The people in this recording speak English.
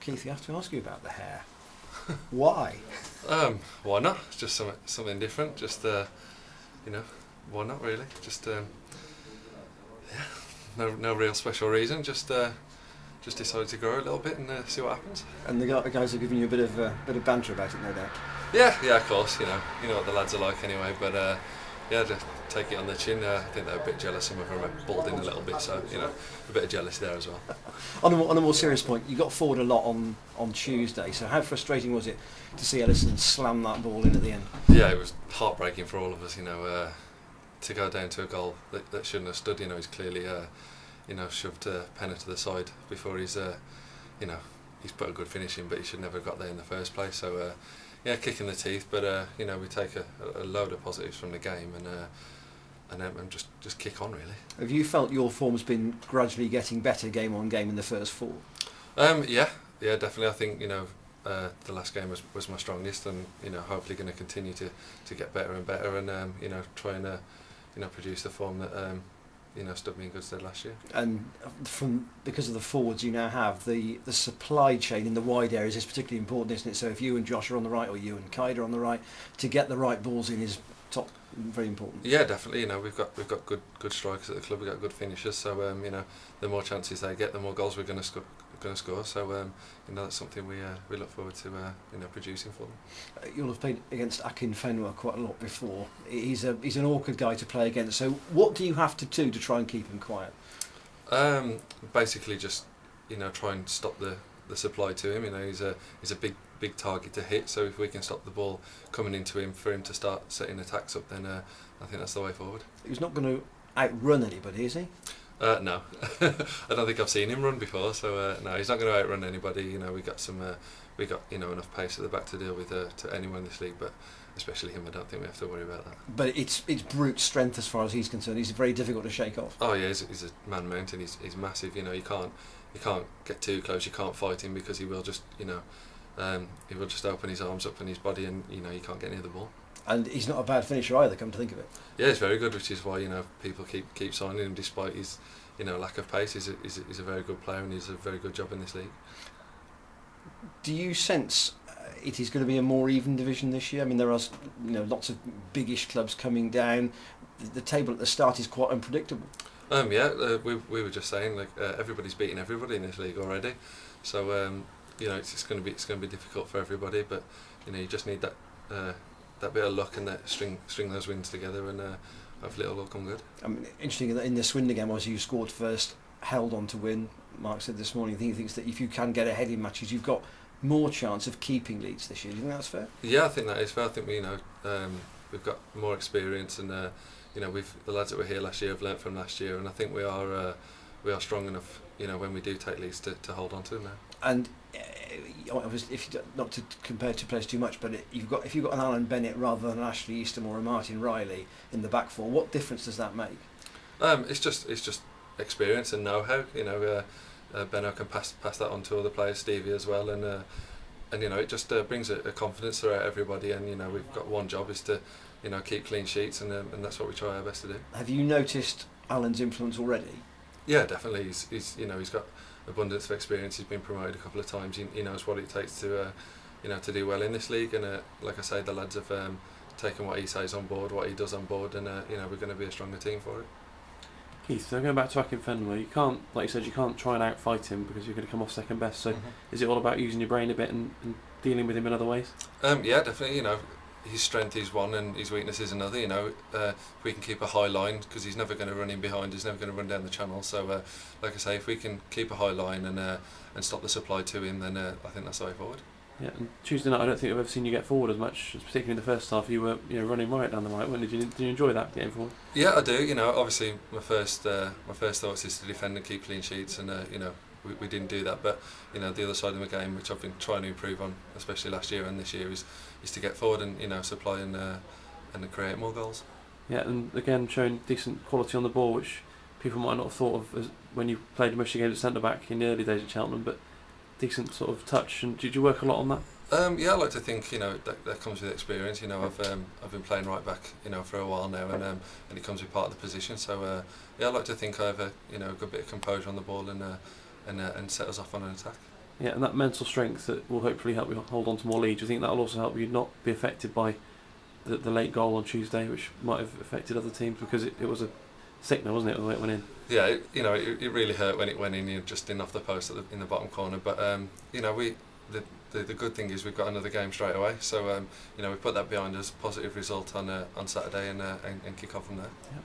Keith, you have to ask you about the hair. Why? Why not? It's just something different. Just why not really? Just no real special reason. Just decided to grow a little bit and see what happens. And the guys are giving you a bit of banter about it, no doubt. Yeah, of course. You know what the lads are like anyway. But just take it on the chin. I think they're a bit jealous. Some of them are balding a little bit, so a bit of jealousy there as well. On a more serious point, you got forward a lot on Tuesday. So how frustrating was it to see Ellison slam that ball in at the end? Yeah, it was heartbreaking for all of us. To go down to a goal that shouldn't have stood. He's clearly shoved Penner to the side before he's put a good finish in, but he should never have got there in the first place. So kick in the teeth, but we take a load of positives from the game and just kick on really. Have you felt your form's been gradually getting better game on game in the first four? Yeah, definitely. I think the last game was my strongest, and hopefully going to continue to get better and better, and try and produce the form that stood me in good stead last year. And because of the forwards you now have, the supply chain in the wide areas is particularly important, isn't it? So if you and Josh are on the right, or you and Kaida are on the right, to get the right balls in is very important. Yeah, definitely. We've got good strikers at the club. We've got good finishers. So the more chances they get, the more goals we're going to score. So that's something we look forward to producing for them. You'll have played against Akinfenwa quite a lot before. He's an awkward guy to play against. So what do you have to do to try and keep him quiet? Basically, just try and stop the supply to him. He's a big target to hit. So if we can stop the ball coming into him for him to start setting attacks up, then I think that's the way forward. He's not going to outrun anybody, is he? No, I don't think I've seen him run before. So no, he's not going to outrun anybody. We got enough pace at the back to deal with to anyone in this league, but especially him, I don't think we have to worry about that. But it's brute strength as far as he's concerned. He's very difficult to shake off. Oh yeah, he's a man mountain. He's massive. You can't get too close. You can't fight him because he will just he will just open his arms up and his body, and you can't get near the ball. And he's not a bad finisher either, come to think of it. Yeah, he's very good, which is why people keep signing him despite his lack of pace. He's a very good player, and he's a very good job in this league. Do you sense it is going to be a more even division this year? I mean, there are lots of biggish clubs coming down. The table at the start is quite unpredictable. We were just saying everybody's beating everybody in this league already, so it's going to be difficult for everybody. But you just need that bit of luck and that string those wins together, and hopefully it'll all come good. I mean, interesting that in the Swindon game, as you scored first, held on to win. Mark said this morning, he thinks that if you can get ahead in matches, you've got more chance of keeping leads this year. Do you think that's fair? Yeah, I think that is fair. I think we've got more experience, and the lads that were here last year have learnt from last year, and I think we are strong enough. When we do take leads to hold on to them now. And not to compare two players too much, but if you've got an Alan Bennett rather than an Ashley Eastham or a Martin Riley in the back four, what difference does that make? It's just experience and know-how. Benno can pass that on to other players, Stevie as well, and it just brings a confidence throughout everybody. And we've got one job is to keep clean sheets, and that's what we try our best to do. Have you noticed Alan's influence already? Yeah, definitely. He's got abundance of experience. He's been promoted a couple of times. He knows what it takes to do well in this league, and like I say, the lads have taken what he says on board, what he does on board, and we're going to be a stronger team for it. Keith, so going back to Akinfenwa, you can't, like you said, you can't try and outfight him because you're going to come off second best. So is it all about using your brain a bit and dealing with him in other ways? Yeah, definitely. His strength is one and his weakness is another. If we can keep a high line, because he's never going to run in behind, he's never going to run down the channel. So, like I say, if we can keep a high line and stop the supply to him, then I think that's the way forward. Yeah, and Tuesday night, I don't think I've ever seen you get forward as much, particularly in the first half. You were running right down the right. Did you enjoy that, getting forward? Yeah, I do. Obviously my first thoughts is to defend and keep clean sheets, and we didn't do that. But the other side of the game, which I've been trying to improve on, especially last year and this year, is to get forward and supply and create more goals. Yeah, and again showing decent quality on the ball, which people might not have thought of as when you played most of your games at centre back in the early days at Cheltenham, but decent sort of touch. And did you work a lot on that? Yeah, I like to think that comes with experience. I've been playing right back for a while now, and it comes with part of the position. So I like to think I have a good bit of composure on the ball and set us off on an attack. Yeah, and that mental strength that will hopefully help you hold on to more leads. Do you think that will also help you not be affected by the late goal on Tuesday, which might have affected other teams, because it was a sickener, wasn't it, the way it went in? Yeah, it really hurt when it went in. You're just in off the post in the bottom corner. But the good thing is we've got another game straight away. So we put that behind us. Positive result on Saturday and kick off from there.